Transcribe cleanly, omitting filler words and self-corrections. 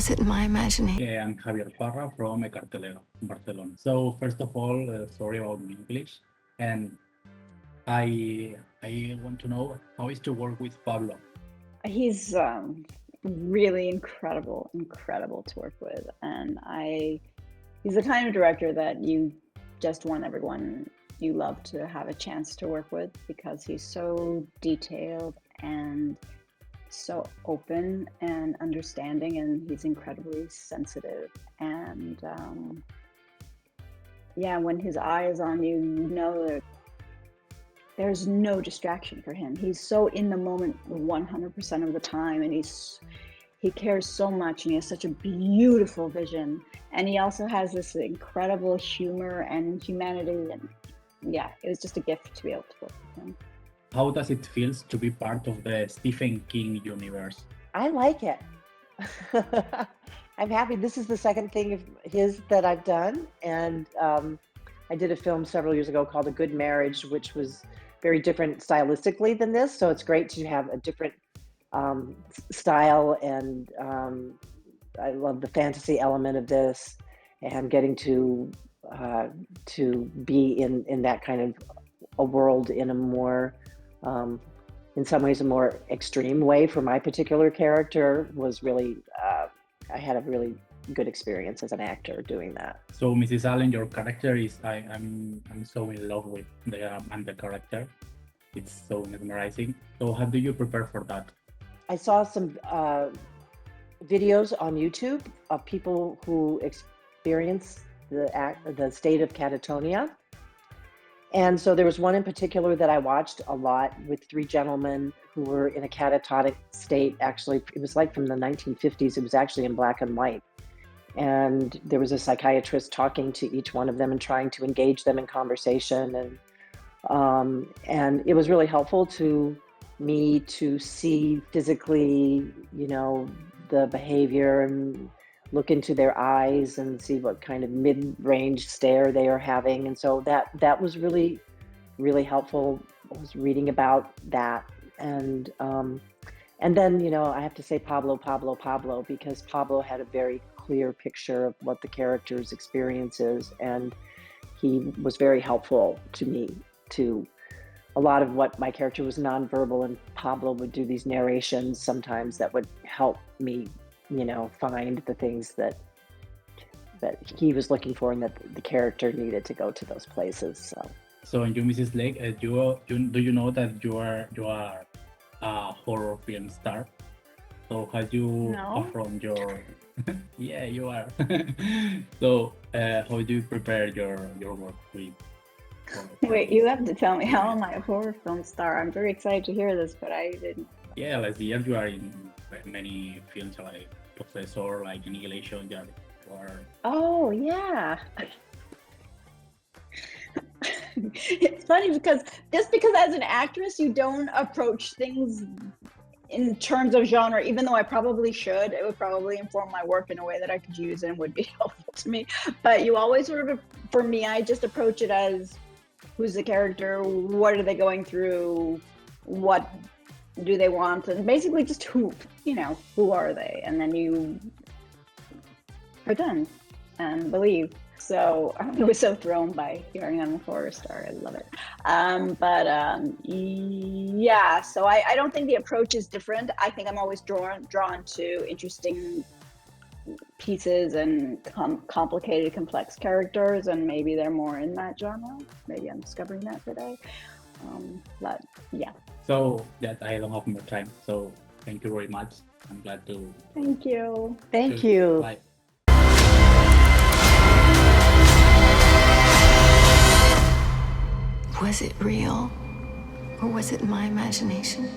was it my imagination? I'm Javier Parra from Cartelero, Barcelona. So first of all, sorry about my English, and I want to know how is to work with Pablo. He's really incredible to work with, and he's the kind of director that you just want everyone you love to have a chance to work with, because he's so detailed and so open and understanding, and he's incredibly sensitive, and when his eye is on you, you know that there's no distraction for him. He's so in the moment 100% of the time, and he cares so much, and he has such a beautiful vision, and he also has this incredible humor and humanity, and it was just a gift to be able to work with him. How does it feel to be part of the Stephen King universe? I like it. I'm happy. This is the second thing of his that I've done, and I did a film several years ago called A Good Marriage, which was very different stylistically than this, so it's great to have a different style, and I love the fantasy element of this, and getting to be in that kind of a world in a more in some ways a more extreme way for my particular character was really I had a really good experience as an actor doing that. So Mrs. Allen, your character is I'm so in love with the character. It's so mesmerizing. So how do you prepare for that? I saw some videos on YouTube of people who experience the state of catatonia. And so there was one in particular that I watched a lot with three gentlemen who were in a catatonic state. Actually, it was like from the 1950s. It was actually in black and white. And there was a psychiatrist talking to each one of them and trying to engage them in conversation. And it was really helpful to me to see physically, the behavior and look into their eyes and see what kind of mid-range stare they are having. And so that was really, really helpful. I was reading about that. And then, I have to say Pablo, because Pablo had a very clear picture of what the character's experience is. And he was very helpful to me to a lot of what my character was nonverbal, and Pablo would do these narrations sometimes that would help me find the things that he was looking for and that the character needed to go to those places. So you, Mrs. Leigh, do you know that you are a horror film star? So how do you from your yeah, you are. So how do you prepare your work with? Wait, you have to tell me, how am I a horror film star? I'm very excited to hear this, but I didn't. Yeah, last year you are in many films like Professor, like Annihilation, or... Oh, yeah. It's funny because as an actress, you don't approach things in terms of genre, even though I probably should. It would probably inform my work in a way that I could use and would be helpful to me. But you always sort of, for me, I just approach it as, who's the character? What are they going through? What do they want? And basically just who are they? And then you are done and believe. So I was so thrown by hearing I'm a horror star. I love it. So I don't think the approach is different. I think I'm always drawn to interesting pieces and complicated, complex characters, and maybe they're more in that genre. Maybe I'm discovering that today. But yeah. So that I don't have more time. So thank you very much. I'm glad to. Thank you. Thank you. Bye. Was it real, or was it my imagination?